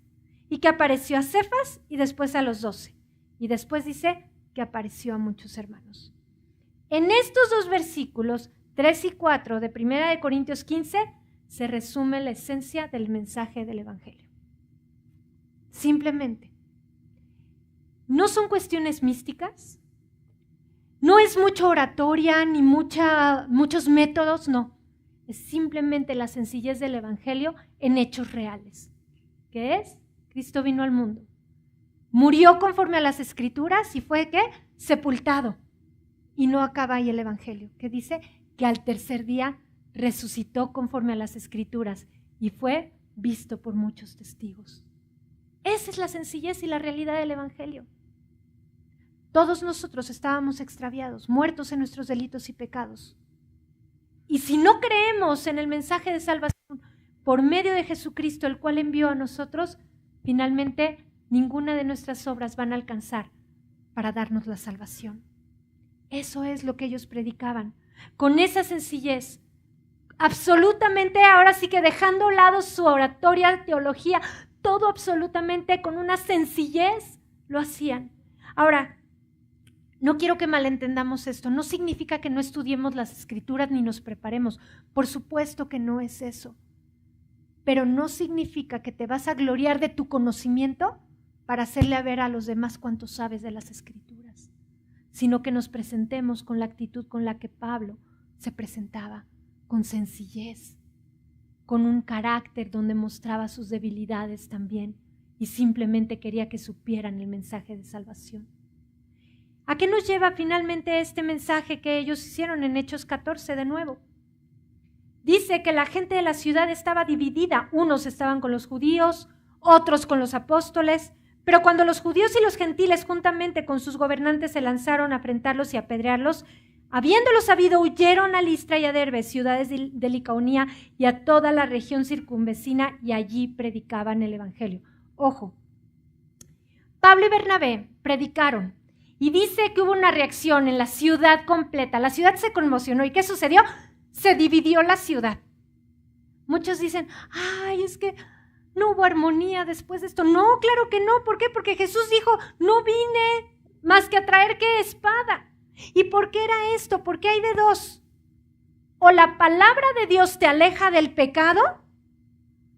y que apareció a Cefas y después a los 12. Y después dice que apareció a muchos hermanos. En estos dos versículos, 3 y 4 de 1 Corintios 15, se resume la esencia del mensaje del Evangelio. Simplemente, no son cuestiones místicas, no es mucha oratoria ni muchos métodos, no. Es simplemente la sencillez del Evangelio en hechos reales. ¿Qué es? Cristo vino al mundo. Murió conforme a las Escrituras y fue ¿qué? Sepultado. Y no acaba ahí el Evangelio, que dice que al tercer día resucitó conforme a las Escrituras y fue visto por muchos testigos. Esa es la sencillez y la realidad del Evangelio. Todos nosotros estábamos extraviados, muertos en nuestros delitos y pecados. Y si no creemos en el mensaje de salvación por medio de Jesucristo, el cual envió a nosotros, finalmente ninguna de nuestras obras van a alcanzar para darnos la salvación. Eso es lo que ellos predicaban, con esa sencillez, absolutamente, ahora sí que dejando a un lado su oratoria, teología, todo absolutamente con una sencillez lo hacían. Ahora, no quiero que malentendamos esto, no significa que no estudiemos las Escrituras ni nos preparemos, por supuesto que no es eso, pero no significa que te vas a gloriar de tu conocimiento para hacerle ver a los demás cuánto sabes de las Escrituras, sino que nos presentemos con la actitud con la que Pablo se presentaba, con sencillez, con un carácter donde mostraba sus debilidades también y simplemente quería que supieran el mensaje de salvación. ¿A qué nos lleva finalmente este mensaje que ellos hicieron en Hechos 14 de nuevo? Dice que la gente de la ciudad estaba dividida. Unos estaban con los judíos, otros con los apóstoles. Pero cuando los judíos y los gentiles juntamente con sus gobernantes se lanzaron a afrentarlos y apedrearlos, habiéndolo sabido, huyeron a Listra y a Derbe, ciudades de Licaonía y a toda la región circunvecina, y allí predicaban el evangelio. Ojo, Pablo y Bernabé predicaron. Y dice que hubo una reacción en la ciudad completa. La ciudad se conmocionó. ¿Y qué sucedió? Se dividió la ciudad. Muchos dicen, ay, es que no hubo armonía después de esto. No, claro que no. ¿Por qué? Porque Jesús dijo, no vine más que a traer ¿qué? Espada. ¿Y por qué era esto? Porque hay de dos. O la palabra de Dios te aleja del pecado,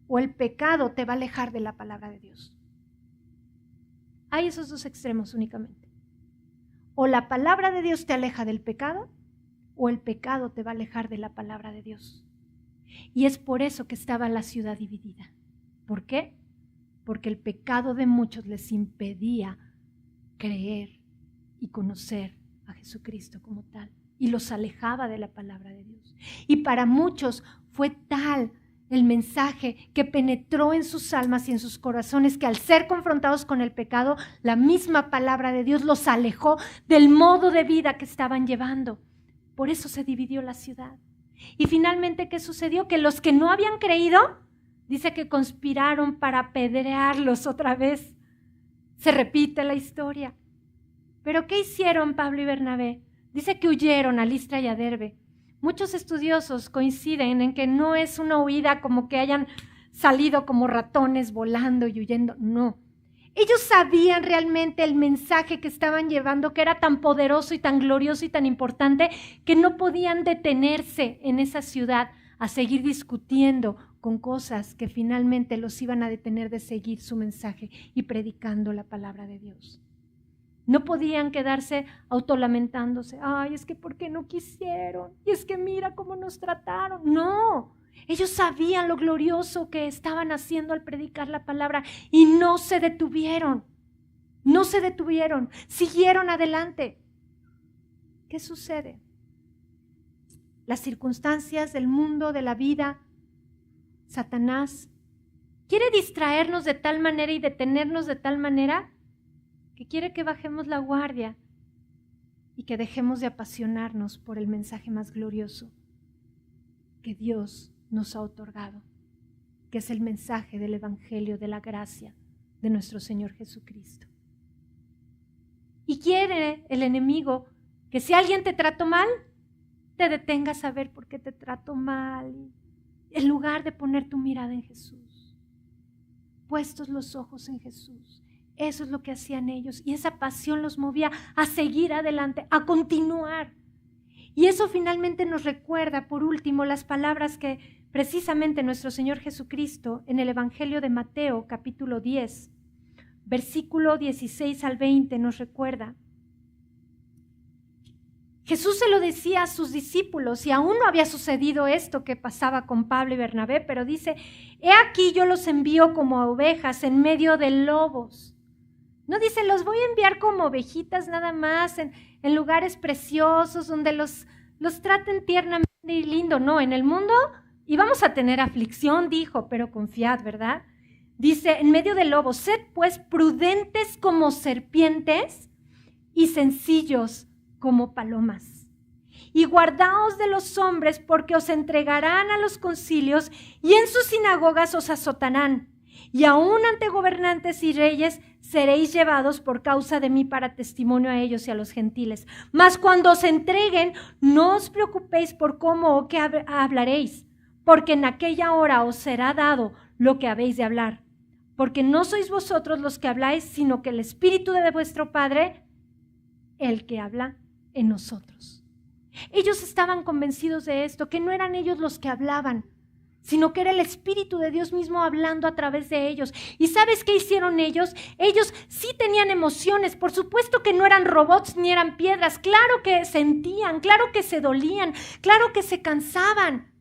o el pecado te va a alejar de la palabra de Dios. Hay esos dos extremos únicamente. O la palabra de Dios te aleja del pecado, o el pecado te va a alejar de la palabra de Dios. Y es por eso que estaba la ciudad dividida. ¿Por qué? Porque el pecado de muchos les impedía creer y conocer a Jesucristo como tal, y los alejaba de la palabra de Dios. Y para muchos fue tal el mensaje que penetró en sus almas y en sus corazones que al ser confrontados con el pecado, la misma palabra de Dios los alejó del modo de vida que estaban llevando. Por eso se dividió la ciudad. Y finalmente, ¿qué sucedió? Que los que no habían creído, dice que conspiraron para apedrearlos otra vez. Se repite la historia. ¿Pero qué hicieron Pablo y Bernabé? Dice que huyeron a Listra y a Derbe. Muchos estudiosos coinciden en que no es una huida como que hayan salido como ratones volando y huyendo. No. Ellos sabían realmente el mensaje que estaban llevando, que era tan poderoso y tan glorioso y tan importante, que no podían detenerse en esa ciudad a seguir discutiendo con cosas que finalmente los iban a detener de seguir su mensaje y predicando la palabra de Dios. No podían quedarse autolamentándose. Ay, es que ¿por qué no quisieron? Y es que mira cómo nos trataron. No, ellos sabían lo glorioso que estaban haciendo al predicar la palabra y no se detuvieron. No se detuvieron, siguieron adelante. ¿Qué sucede? Las circunstancias del mundo, de la vida, Satanás quiere distraernos de tal manera y detenernos de tal manera que quiere que bajemos la guardia y que dejemos de apasionarnos por el mensaje más glorioso que Dios nos ha otorgado, que es el mensaje del Evangelio de la gracia de nuestro Señor Jesucristo. Y quiere el enemigo que si alguien te trató mal, te detengas a ver por qué te trató mal, en lugar de poner tu mirada en Jesús, puestos los ojos en Jesús. Eso es lo que hacían ellos y esa pasión los movía a seguir adelante, a continuar. Y eso finalmente nos recuerda, por último, las palabras que precisamente nuestro Señor Jesucristo en el Evangelio de Mateo, capítulo 10, versículo 16 al 20 nos recuerda. Jesús se lo decía a sus discípulos y aún no había sucedido esto que pasaba con Pablo y Bernabé, pero dice, he aquí yo los envío como a ovejas en medio de lobos. No dice, los voy a enviar como ovejitas nada más en lugares preciosos donde los traten tiernamente y lindo. No, en el mundo íbamos a tener aflicción, dijo, pero confiad, ¿verdad? Dice, en medio de lobos, sed pues prudentes como serpientes y sencillos como palomas. Y guardaos de los hombres porque os entregarán a los concilios y en sus sinagogas os azotarán. y aún ante gobernantes y reyes seréis llevados por causa de mí para testimonio a ellos y a los gentiles. Mas cuando os entreguen, no os preocupéis por cómo o qué hablaréis, porque en aquella hora os será dado lo que habéis de hablar. Porque no sois vosotros los que habláis, sino que el Espíritu de vuestro Padre, el que habla en nosotros. Ellos estaban convencidos de esto, que no eran ellos los que hablaban, sino que era el Espíritu de Dios mismo hablando a través de ellos. ¿Y sabes qué hicieron ellos? Ellos sí tenían emociones, por supuesto que no eran robots ni eran piedras, claro que sentían, claro que se dolían, claro que se cansaban.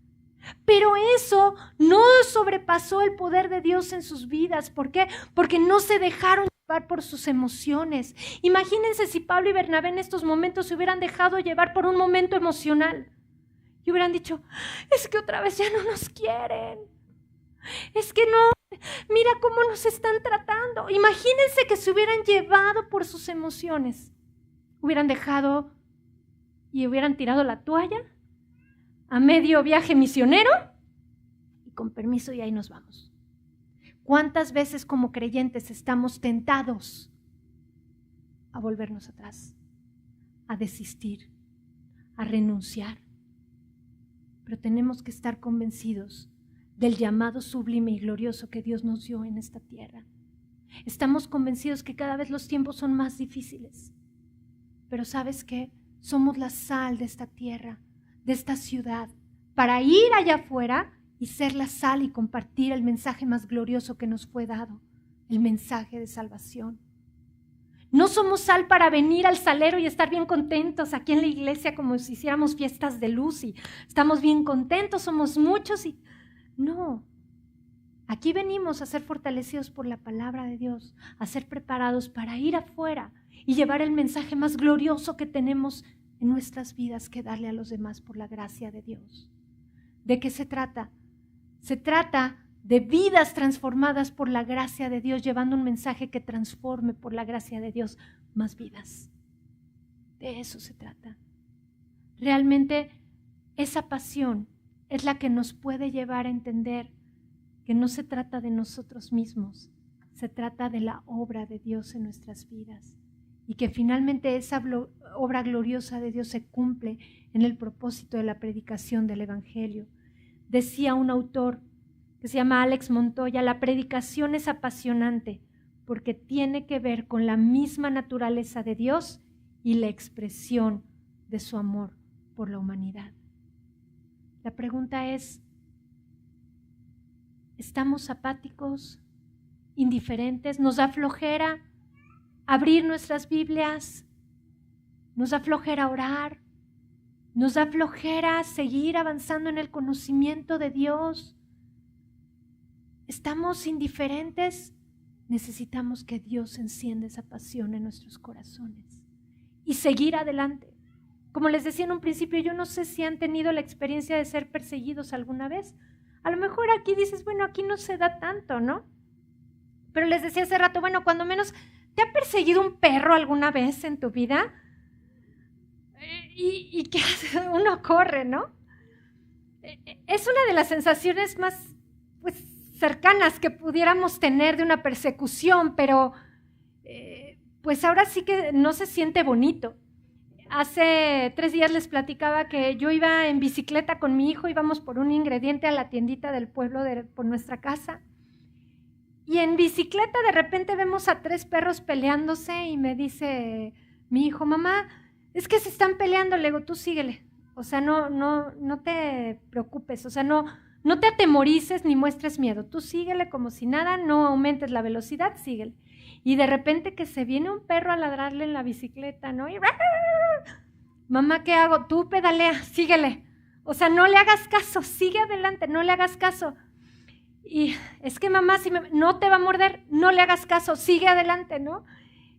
Pero eso no sobrepasó el poder de Dios en sus vidas. ¿Por qué? Porque no se dejaron llevar por sus emociones. Imagínense si Pablo y Bernabé en estos momentos se hubieran dejado llevar por un momento emocional y hubieran dicho, es que otra vez ya no nos quieren, es que no, mira cómo nos están tratando. Imagínense que se hubieran llevado por sus emociones, hubieran dejado y hubieran tirado la toalla a medio viaje misionero y con permiso y ahí nos vamos. ¿Cuántas veces como creyentes estamos tentados a volvernos atrás, a desistir, a renunciar? Pero tenemos que estar convencidos del llamado sublime y glorioso que Dios nos dio en esta tierra. Estamos convencidos que cada vez los tiempos son más difíciles, pero ¿sabes qué? Somos la sal de esta tierra, de esta ciudad, para ir allá afuera y ser la sal y compartir el mensaje más glorioso que nos fue dado, el mensaje de salvación. No somos sal para venir al salero y estar bien contentos aquí en la iglesia como si hiciéramos fiestas de luz y estamos bien contentos, somos muchos y no. Aquí venimos a ser fortalecidos por la palabra de Dios, a ser preparados para ir afuera y llevar el mensaje más glorioso que tenemos en nuestras vidas que darle a los demás por la gracia de Dios. ¿De qué se trata? Se trata de vidas transformadas por la gracia de Dios, llevando un mensaje que transforme por la gracia de Dios más vidas. De eso se trata. Realmente esa pasión es la que nos puede llevar a entender que no se trata de nosotros mismos, se trata de la obra de Dios en nuestras vidas. Y que finalmente esa obra gloriosa de Dios se cumple en el propósito de la predicación del Evangelio. Decía un autor que se llama Alex Montoya, la predicación es apasionante porque tiene que ver con la misma naturaleza de Dios y la expresión de su amor por la humanidad. La pregunta es, ¿estamos apáticos, indiferentes? ¿Nos da flojera abrir nuestras Biblias? ¿Nos da flojera orar? ¿Nos da flojera seguir avanzando en el conocimiento de Dios? ¿Estamos indiferentes? Necesitamos que Dios encienda esa pasión en nuestros corazones y seguir adelante. Como les decía en un principio, yo no sé si han tenido la experiencia de ser perseguidos alguna vez. A lo mejor aquí dices, bueno, aquí no se da tanto, ¿no? Pero les decía hace rato, bueno, cuando menos, ¿te ha perseguido un perro alguna vez en tu vida? ¿Y qué hace? Uno corre, ¿no? Es una de las sensaciones más, cercanas que pudiéramos tener de una persecución, pero pues ahora sí que no se siente bonito. Hace 3 días les platicaba que yo iba en bicicleta con mi hijo, íbamos por un ingrediente a la tiendita del pueblo por nuestra casa, y en bicicleta de repente vemos a 3 perros peleándose y me dice mi hijo, mamá, es que se están peleando. Le digo, tú síguele, o sea, no te preocupes, o sea, no te atemorices ni muestres miedo, tú síguele como si nada, no aumentes la velocidad, síguele. Y de repente que se viene un perro a ladrarle en la bicicleta, ¿no? Y mamá, ¿qué hago? Tú pedalea, síguele. O sea, no le hagas caso, sigue adelante, no le hagas caso. Y es que mamá, si no te va a morder, no le hagas caso, sigue adelante, ¿no?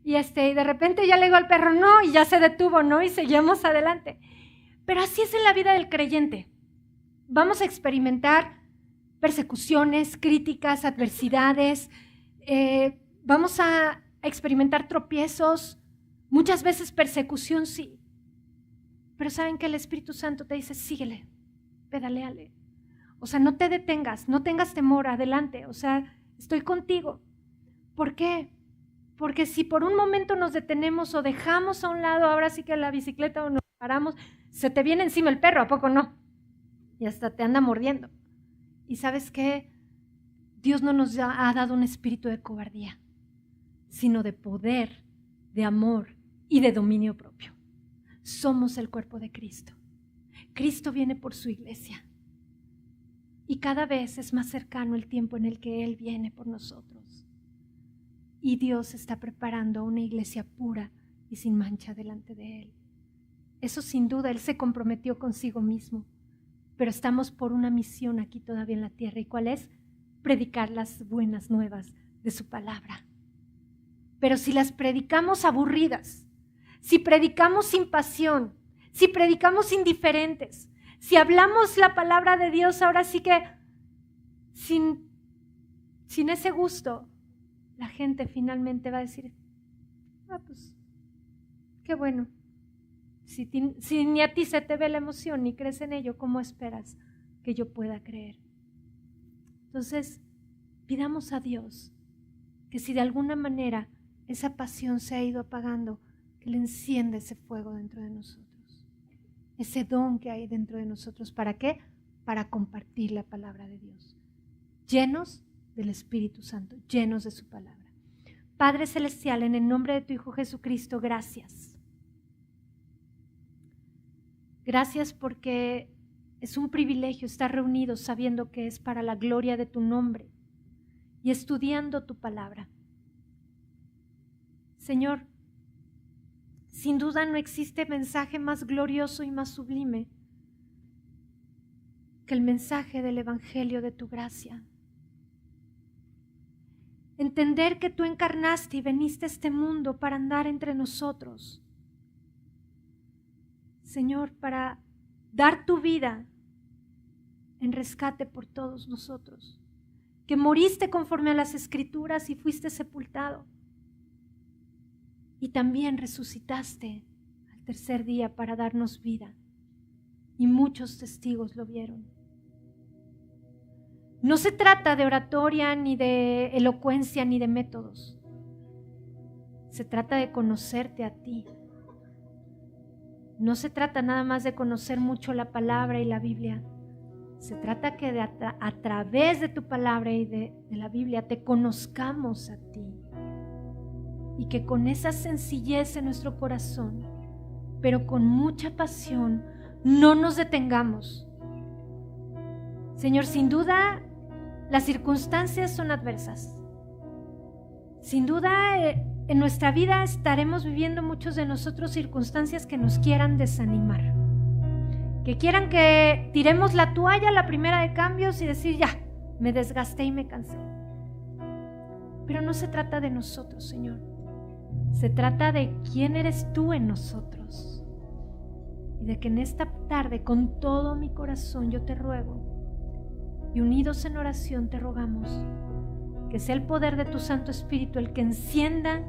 Y de repente ya le digo al perro, no, y ya se detuvo, ¿no? Y seguimos adelante. Pero así es en la vida del creyente. Vamos a experimentar persecuciones, críticas, adversidades, vamos a experimentar tropiezos, muchas veces persecución, sí. Pero ¿saben que el Espíritu Santo te dice, síguele, pedaléale? O sea, no te detengas, no tengas temor, adelante. O sea, estoy contigo. ¿Por qué? Porque si por un momento nos detenemos o dejamos a un lado, ahora sí que la bicicleta o nos paramos, se te viene encima el perro, ¿a poco no? Y hasta te anda mordiendo. ¿Y sabes qué? Dios no nos ha dado un espíritu de cobardía, sino de poder, de amor y de dominio propio. Somos el cuerpo de Cristo. Cristo viene por su iglesia. Y cada vez es más cercano el tiempo en el que Él viene por nosotros. Y Dios está preparando una iglesia pura y sin mancha delante de Él. Eso sin duda, Él se comprometió consigo mismo. Pero estamos por una misión aquí todavía en la tierra. ¿Y cuál es? Predicar las buenas nuevas de su palabra. Pero si las predicamos aburridas, si predicamos sin pasión, si predicamos indiferentes, si hablamos la palabra de Dios ahora sí que sin ese gusto, la gente finalmente va a decir, pues, qué bueno. Si ni a ti se te ve la emoción ni crees en ello, ¿cómo esperas que yo pueda creer? Entonces, pidamos a Dios que si de alguna manera esa pasión se ha ido apagando, que le encienda ese fuego dentro de nosotros, ese don que hay dentro de nosotros. ¿Para qué? Para compartir la palabra de Dios, llenos del Espíritu Santo, llenos de su palabra. Padre Celestial, en el nombre de tu Hijo Jesucristo, gracias. Gracias porque es un privilegio estar reunidos sabiendo que es para la gloria de tu nombre y estudiando tu palabra. Señor, sin duda no existe mensaje más glorioso y más sublime que el mensaje del Evangelio de tu gracia. Entender que tú encarnaste y veniste a este mundo para andar entre nosotros. Señor, para dar tu vida en rescate por todos nosotros, que moriste conforme a las Escrituras y fuiste sepultado, y también resucitaste al tercer día para darnos vida, y muchos testigos lo vieron. No se trata de oratoria, ni de elocuencia, ni de métodos. Se trata de conocerte a ti. No se trata nada más de conocer mucho la palabra y la Biblia. Se trata que a través de tu palabra y de la Biblia te conozcamos a ti. Y que con esa sencillez en nuestro corazón, pero con mucha pasión, no nos detengamos. Señor, sin duda, las circunstancias son adversas. Sin duda, en nuestra vida estaremos viviendo muchos de nosotros circunstancias que nos quieran desanimar, que quieran que tiremos la toalla a la primera de cambios y decir, ya, me desgasté y me cansé. Pero no se trata de nosotros, Señor. Se trata de quién eres tú en nosotros. Y de que en esta tarde, con todo mi corazón, yo te ruego, y unidos en oración te rogamos, que sea el poder de tu Santo Espíritu el que encienda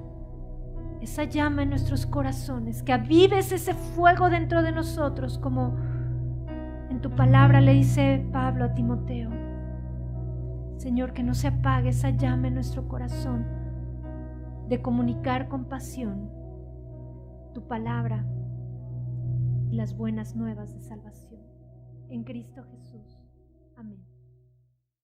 esa llama en nuestros corazones, que avives ese fuego dentro de nosotros, como en tu palabra le dice Pablo a Timoteo. Señor, que no se apague esa llama en nuestro corazón de comunicar con pasión tu palabra y las buenas nuevas de salvación. En Cristo Jesús. Amén.